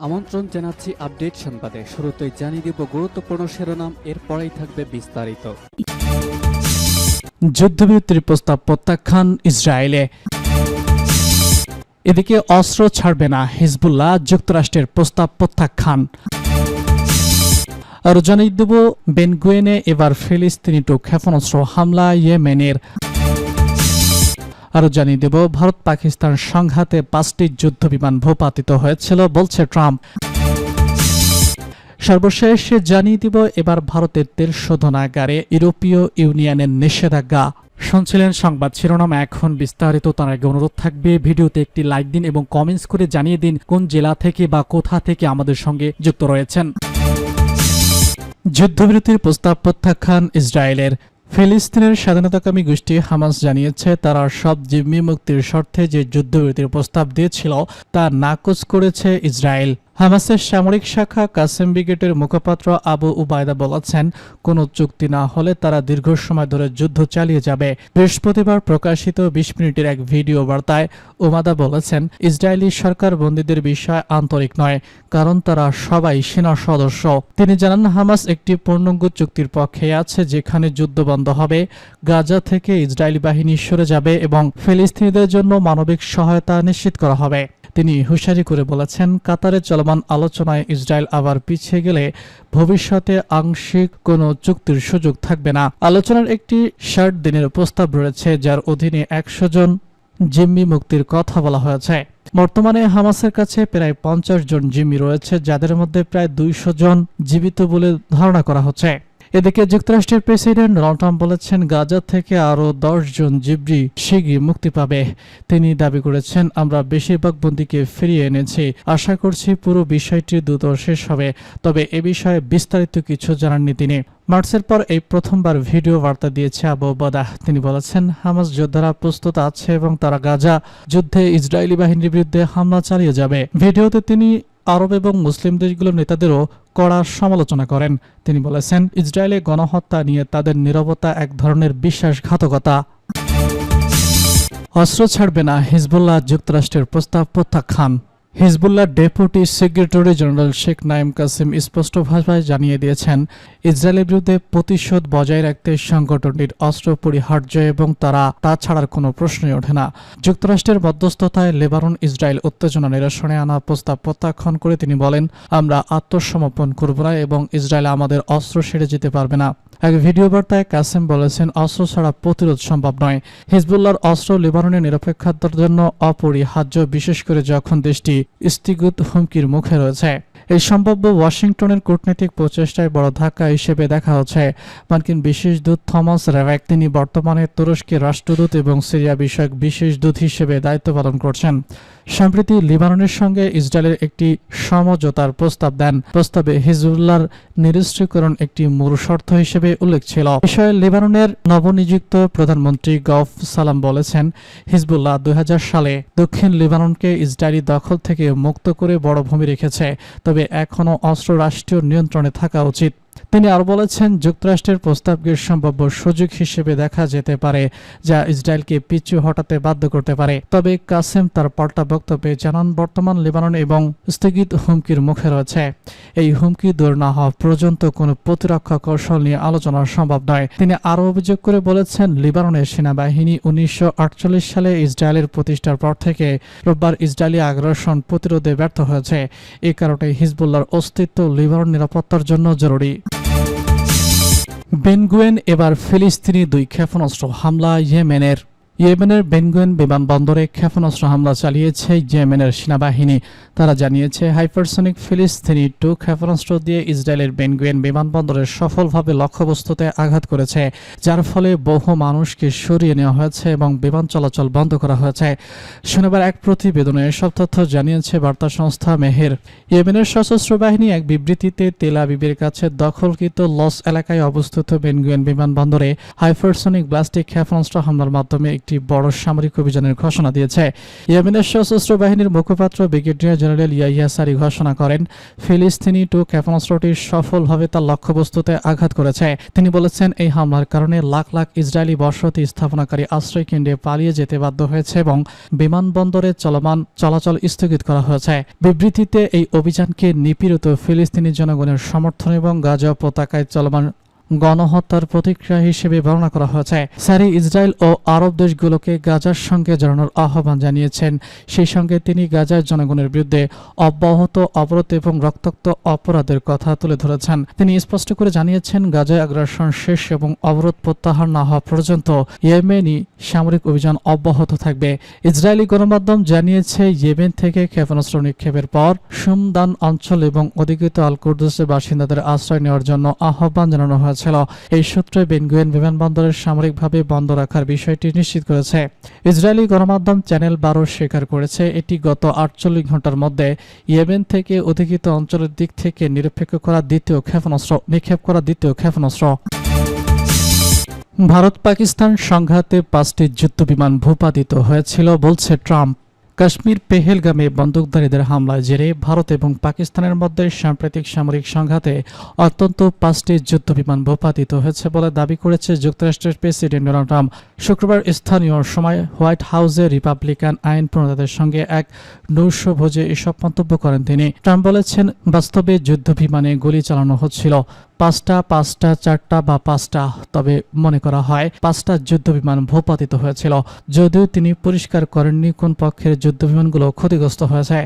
আমন্ত্রণ জানাচ্ছি আপডেট সংবাদে। শুরুতেই জানিয়ে দিব গুরুত্বপূর্ণ শিরোনাম, এরপরেই থাকবে বিস্তারিত। যুদ্ধবিরতির প্রস্তাব প্রত্যাখ্যান ইসরায়েলে। এদিকে অস্ত্র ছাড়বে না হিজবুল্লাহ, যুক্তরাষ্ট্রের প্রস্তাব প্রত্যাখ্যান। আর জানিয়ে দেব বেনগুয়েনে এবার ফিলিস্তিনি টু ক্ষেপণাস্ত্র হামলা ইয়েমেনের। আরো জানিয়ে দেব ভারত পাকিস্তান সংঘাতে 5টি যুদ্ধবিমান ভূপাতিত হয়েছিল বলছে ট্রাম্প। সর্বশেষ জানিয়ে দিব এবার ভারতের তেল শোধনাগারে ইউরোপীয় ইউনিয়নের নিষেধাজ্ঞা। শুনছিলেন সংবাদ শিরোনাম, এখন বিস্তারিত। তার আগে অনুরোধ থাকবে ভিডিওতে একটি লাইক দিন এবং কমেন্টস করে জানিয়ে দিন কোন জেলা থেকে বা কোথা থেকে আমাদের সঙ্গে যুক্ত রয়েছেন। যুদ্ধবিরতির প্রস্তাব প্রত্যাখ্যান ইসরায়েলের। ফিলিস্তিনের স্বাধীনতাকামী গোষ্ঠী হামাস জানিয়েছে তারা সব জিম্মি মুক্তির শর্তে যে যুদ্ধবিরতির প্রস্তাব দিয়েছিল তা নাকচ করেছে ইসরায়েল। হামাসের সামরিক শাখা কাসেম ব্রিগেডের মুখপাত্র আবু উবায়দা বলেছেন, কোনো চুক্তি না হলে তারা দীর্ঘ সময় ধরে যুদ্ধ চালিয়ে যাবে। বৃহস্পতিবার প্রকাশিত 20 মিনিটের এক ভিডিও বার্তায় উবায়দা বলেছেন, ইসরায়েলি সরকার বন্দীদের বিষয়ে আন্তরিক নয়, কারণ তারা সবাই সেনা সদস্য। তিনি জানান, হামাস একটি পূর্ণাঙ্গ চুক্তির পক্ষে আছে যেখানে যুদ্ধ বন্ধ হবে, গাজা থেকে ইসরায়েলি বাহিনী সরে যাবে এবং ফিলিস্তিনিদের জন্য মানবিক সহায়তা নিশ্চিত করা হবে। তিনি হুঁশিয়ারি করে বলেছেন, কাতারে চলমান আলোচনায় ইসরায়েল আবার পিছিয়ে গেলে ভবিষ্যতে আংশিক কোনো চুক্তির সুযোগ থাকবে না। আলোচনার একটি 60 দিনের প্রস্তাব রয়েছে যার অধীনে 100 জন জিম্মি মুক্তির কথা বলা হয়েছে। বর্তমানে হামাসের কাছে প্রায় 50 জন জিম্মি রয়েছে, যাদের মধ্যে প্রায় 200 জন জীবিত বলে ধারণা করা হচ্ছে। এদিকে যুক্তরাষ্ট্রের প্রেসিডেন্ট ডোনাল্ড ট্রাম্প বলেছেন, গাজা থেকে আরও 10 জন জিম্মি শীঘ্রই মুক্তি পাবে। তিনি দাবি করেছেন, আমরা বেশিরভাগ বন্দীকে ফিরিয়ে এনেছি, আশা করছি পুরো বিষয়টি দ্রুত শেষ হবে। তবে এ বিষয়ে বিস্তারিত কিছু জানাননি তিনি। মার্চের পর এই প্রথমবার ভিডিও বার্তা দিয়েছে আবু উবায়দা। তিনি বলেছেন, হামাস যোদ্ধারা প্রস্তুত আছে এবং তারা গাজা যুদ্ধে ইসরায়েলি বাহিনীর বিরুদ্ধে হামলা চালিয়ে যাবে। ভিডিওতে তিনি আরব এবং মুসলিম দেশগুলোর নেতাদেরও কড়া সমালোচনা করেন। তিনি বলেছেন, ইসরায়েলে গণহত্যা নিয়ে তাদের নীরবতা এক ধরনের বিশ্বাসঘাতকতা। অস্ত্র ছাড়বে না হিজবুল্লাহ, যুক্তরাষ্ট্রের প্রস্তাব প্রত্যাখ্যান। Hezbollah deputy secretary general Sheikh Naim Qassem স্পষ্ট ভাষায় জানিয়ে দিয়েছেন, ইসরায়েলের বিরুদ্ধে প্রতিশোধ বজায় রাখতে সংগঠনটির অস্ত্র পরিহার্য এবং তারা তা ছাড়ার কোনো প্রশ্নই ওঠে না। যুক্তরাষ্ট্রের মধ্যস্থতায় লেবানন ইসরায়েল উত্তেজনা নিরসনে আনা প্রস্তাব প্রত্যাখ্যান করে তিনি বলেন, আমরা আত্মসমর্পণ করব না এবং ইসরায়েল আমাদের অস্ত্র সেরে যেতে পারবে না। এক ভিডিও বার্তায় কাসেম বলেছেন, অস্ত্র ছাড়া প্রতিরোধ সম্ভব নয়। হিজবুল্লাহর অস্ত্র লেবাননের নিরপেক্ষতার জন্য অপরিহার্য, বিশেষ করে যখন দেশটি স্থিতিগত হুমকির মুখে রয়েছে। এই সম্ভাব্য ওয়াশিংটনের কূটনৈতিক প্রচেষ্টায় বড় ধাক্কা হিসেবে দেখা হচ্ছে। মার্কিন বিশেষ দূত থমাস রেভেক, তিনি বর্তমানে তুরস্কের রাষ্ট্রদূত এবং সিরিয়া বিষয়ক বিশেষ দূত হিসেবে দায়িত্ব পালন করছেন। সম্প্রতি লিবাননের সঙ্গে ইসরায়েলের একটি সমঝোতার প্রস্তাব দেন। প্রস্তাবে হিজবুল্লাহর নিরস্ত্রীকরণ একটি মূল শর্ত হিসেবে উল্লেখ ছিল। বিষয়ে লেবাননের নবনিযুক্ত প্রধানমন্ত্রী গফ সালাম বলেছেন, হিজবুল্লাহ 2000 সালে দক্ষিণ লিবাননকে ইসরায়েলি দখল থেকে মুক্ত করে বড় ভূমি রেখেছে, তবে এখনও অস্ত্র রাষ্ট্রীয় নিয়ন্ত্রণে থাকা উচিত। তিনি আরও বলেছেন, যুক্তরাষ্ট্রের প্রস্তাবকে সম্ভাব্য সুযোগ হিসেবে দেখা যেতে পারে যা ইসরায়েলকে পিছু হটাতে বাধ্য করতে পারে। তবে কাসেম তার পাল্টা বক্তব্যে জানান, বর্তমান লেবানন এবং স্থগিত হুমকির মুখে রয়েছে। এই হুমকি দূর না হওয়া পর্যন্ত কোনো প্রতিরক্ষা কৌশল নিয়ে আলোচনা সম্ভব নয়। তিনি আরও অভিযোগ করে বলেছেন, লিবাননের সেনাবাহিনী 1948 সালে ইসরায়েলের প্রতিষ্ঠার পর থেকে রোববার ইসরায়েলি আগ্রাসন প্রতিরোধে ব্যর্থ হয়েছে। এ কারণে হিজবুল্লাহর অস্তিত্ব লিবানন নিরাপত্তার জন্য জরুরি। বেনগুয়েন এবার ফিলিস্তিনি 2 ক্ষেপণাস্ত্র হামলা ইয়েমেনের। ইয়েমেনের বেনগুয়েন বিমানবন্দরে ক্ষেপণাস্ত্র হামলা চালিয়েছে ইয়েমেনের সেনাবাহিনী। তারা জানিয়েছে, হাইপারসনিক ফিলিস্তিনি 2 ক্ষেপণাস্ত্র দিয়ে ইসরায়েলের বেনগুয়েন বিমানবন্দরে সফলভাবে লক্ষ্যবস্তুতে আঘাত করেছে, যার ফলে বহু মানুষকে সরিয়ে নেওয়া হয়েছে এবং বিমান চলাচল বন্ধ করা হয়েছে। শনিবার এক প্রতিবেদনে এসব তথ্য জানিয়েছে বার্তা সংস্থা মেহের। ইয়েমেনের সশস্ত্র বাহিনী এক বিবৃতিতে তেল আবিবের কাছে দখলকৃত লস এলাকায় অবস্থিত বেনগুয়েন বিমানবন্দরে হাইপারসনিক ব্লাস্টিক ক্ষেপণাস্ত্র হামলার মাধ্যমে একটি বড় সামরিক অভিযানের ঘোষণা দিয়েছে। ইয়েমেনের সশস্ত্র বাহিনীর মুখপাত্র ব্রিগেডিয়ার জেনারেল ইয়াহিয়া সারি ঘোষণা করেন, ফিলিস্তিনি টু ক্ষেপণাস্ত্রটি সফলভাবে তার লক্ষ্যবস্তুতে আঘাত করেছে। তিনি বলেছেন, এই হামলার কারণে লাখ লাখ ইসরায়েলি বসতি স্থাপনাকারী আশ্রয়কেন্দ্রে পালিয়ে যেতে বাধ্য হয়েছে এবং বিমানবন্দরে চলমান চলাচল স্থগিত করা হয়েছে। বিবৃতিতে এই অভিযানকে নিপীড়িত ফিলিস্তিনি জনগণের সমর্থন এবং গাজা উপত্যকায় চলমান গণহত্যার প্রতিক্রিয়া হিসেবে বর্ণনা করা হয়েছে। সারি ইসরায়েল ও আরব দেশগুলোকে গাজার সঙ্গে জড়ানোর আহ্বান জানিয়েছেন। সেই সঙ্গে তিনি গাজার জনগণের বিরুদ্ধে অব্যাহত অবরোধ এবং রক্তাক্ত অপরাধের কথা তুলে ধরেছেন। তিনি স্পষ্ট করে জানিয়েছেন, গাজায় আগ্রাসন শেষ এবং অবরোধ প্রত্যাহার না হওয়া পর্যন্ত ইয়েমেনি সামরিক অভিযান অব্যাহত থাকবে। ইসরায়েলি গণমাধ্যম জানিয়েছে, ইয়েমেন থেকে ক্ষেপণাস্ত্র নিক্ষেপের পর সুমদান অঞ্চল এবং অধিকৃত আল কুদ্দুসের বাসিন্দাদের আশ্রয় নেওয়ার জন্য আহ্বান জানানো হয়েছে। এই সূত্রে বেন গুরিয়ন বিমানবন্দরের সামরিকভাবে বন্ধ রাখার বিষয়টি নিশ্চিত করেছে। ইসরায়েলি গণমাধ্যম চ্যানেল 12 স্বীকার করেছে, এটি গত 48 ঘন্টার মধ্যে ইয়েমেন থেকে অধিকৃত অঞ্চলের দিক থেকে নিক্ষেপ করা দ্বিতীয় ক্ষেপণাস্ত্র। ভারত পাকিস্তান সংঘাতে 5টি যুদ্ধবিমান ভূপাতিত হয়েছিল বলছে ট্রাম্প। কাশ্মীর পেহেলগামে বন্দুকধারীদের হামলার জেরে ভারত এবং পাকিস্তানের মধ্যে সাম্প্রতিক সামরিক সংঘাতে অন্তত 5টি যুদ্ধবিমান ভূপাতিত হয়েছে বলে দাবি করেছে যুক্তরাষ্ট্রের প্রেসিডেন্ট ডোনাল্ড ট্রাম্প। শুক্রবার স্থানীয় সময় হোয়াইট হাউসে রিপাবলিকান আইন প্রণেতাদের সঙ্গে এক নৈশভোজে এসব মন্তব্য করেন তিনি। ট্রাম্প বলেছেন, বাস্তবে যুদ্ধবিমানে গুলি চালানো হচ্ছিল 5টা, 4টা বা 5টা, তবে মনে করা হয় 5টা যুদ্ধবিমান ভূপাতিত হয়েছিল। যদিও তিনি পরিষ্কার করেননি কোন পক্ষের যুদ্ধবিমানগুলো ক্ষতিগ্রস্ত হয়েছে।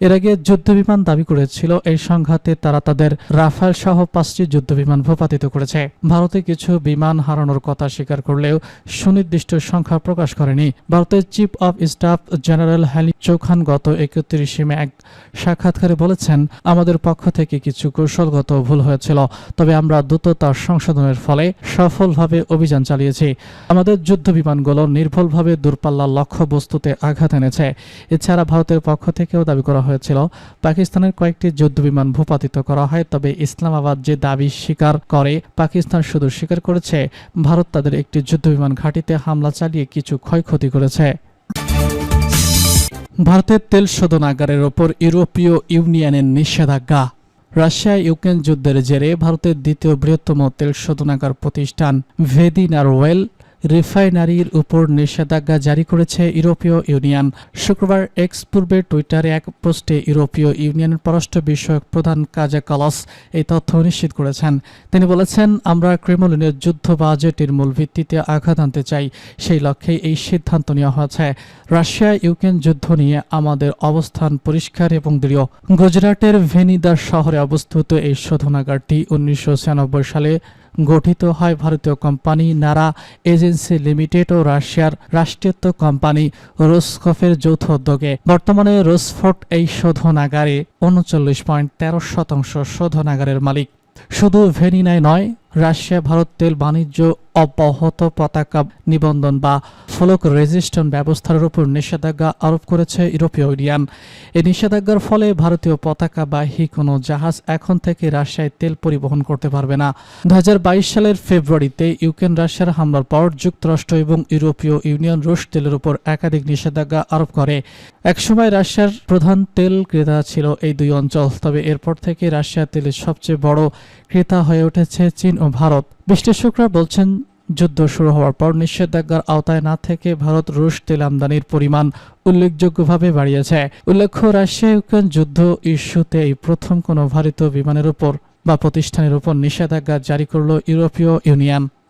এর আগে যুদ্ধবিমান দাবি করেছিল এই সংঘাতে তারা তাদের রাফায়েল সহ 5টি যুদ্ধবিমান ভূপাতিত করেছে। ভারতে কিছু বিমান হারানোর কথা স্বীকার করলেও সুনির্দিষ্ট সংখ্যা প্রকাশ করেনি। ভারতের চিফ অব স্টাফ জেনারেল হেলি চৌহান গত 31 মে এক সাক্ষাৎকারে বলেছেন, আমাদের পক্ষ থেকে কিছু কৌশলগত ভুল হয়েছিল, তবে আমরা দ্রুত তার সংশোধনের ফলে সফলভাবে অভিযান চালিয়েছি। আমাদের যুদ্ধবিমানগুলো নির্ভুলভাবে দূরপাল্লার লক্ষ্যবস্তুতে আঘাত এনেছে। এছাড়া ভারতের পক্ষ থেকেও দাবি করা হয়েছিল পাকিস্তানের কয়েকটি যুদ্ধবিমান ভূপাতিত করা হয়, তবে ইসলামাবাদ যে দাবি স্বীকার করে, পাকিস্তান শুধু স্বীকার করেছে ভারত তাদের একটি যুদ্ধবিমান ঘাঁটিতে হামলা চালিয়ে কিছু ক্ষয়ক্ষতি করেছে। ভারতের তেল শোধনাগারের ওপর ইউরোপীয় ইউনিয়নের নিষেধাজ্ঞা। রাশিয়া ইউক্রেন যুদ্ধের জেরে ভারতের দ্বিতীয় বৃহত্তম তেল শোধনাগার প্রতিষ্ঠান ভেদিনার ওয়েল রিফাইনারির উপর নিষেধাজ্ঞা জারি করেছে ইউরোপীয় ইউনিয়ন। শুক্রবার এক্স পূর্বে টুইটারে এক পোস্টে ইউরোপীয় ইউনিয়নের পররাষ্ট্র বিষয়ক প্রধান কাজা কালাস এই তথ্য নিশ্চিত করেছেন। তিনি বলেছেন, আমরা ক্রেমলিনের যুদ্ধ বাজেটের মূল ভিত্তিতে আঘাত আনতে চাই, সেই লক্ষ্যে এই সিদ্ধান্ত নেওয়া হয়েছে। রাশিয়া ইউক্রেন যুদ্ধ নিয়ে আমাদের অবস্থান পরিষ্কার এবং দৃঢ়। গুজরাটের ভেনিদার শহরে অবস্থিত এই শোধনাগারটি 1996 সালে গঠিত হয় ভারতীয় কোম্পানি নারা এজেন্সি লিমিটেড ও রাশিয়ার রাষ্ট্রায়ত্ত কোম্পানি রোসকফের যৌথ উদ্যোগে। বর্তমানে রোসফোর্ট এই শোধনাগারে 39.13% শোধনাগারের মালিক। শুধু ভেনিনায় নয়, রাশিয়া ভারত তেল বাণিজ্য অব্যাহত পতাকা নিবন্ধন বা ফলক রেজিস্ট্রেশন ব্যবস্থার উপর নিষেধাজ্ঞা আরোপ করেছে ইউরোপীয় ইউনিয়ন। এই নিষেধাজ্ঞার ফলে ভারতীয় পতাকাবাহী কোনো জাহাজ এখন থেকে রাশিয়ায় তেল পরিবহন করতে পারবে না। 2022 সালের ফেব্রুয়ারিতে ইউক্রেন রাশিয়ার হামলার পর যুক্তরাষ্ট্র এবং ইউরোপীয় ইউনিয়ন রুশ তেলের উপর একাধিক নিষেধাজ্ঞা আরোপ করে। একসময় রাশিয়ার প্রধান তেল ক্রেতা ছিল এই দুই অঞ্চল, তবে এরপর থেকে রাশিয়া তেলের সবচেয়ে বড় ক্রেতা হয়ে উঠেছে চীন ও ভারত। বিশ্লেষকরা বলছেন, যুদ্ধ শুরু হওয়ার পর নিষেধাজ্ঞার আওতায় না থেকে ভারত রুশ তেল আমদানির পরিমাণ উল্লেখযোগ্যভাবে বাড়িয়েছে। উল্লেখ্য, রাশিয়া ইউক্রেন যুদ্ধ ইস্যুতে এই প্রথম কোনো ভারতীয় বিমানের উপর বা প্রতিষ্ঠানের উপর নিষেধাজ্ঞা জারি করল ইউরোপীয় ইউনিয়ন।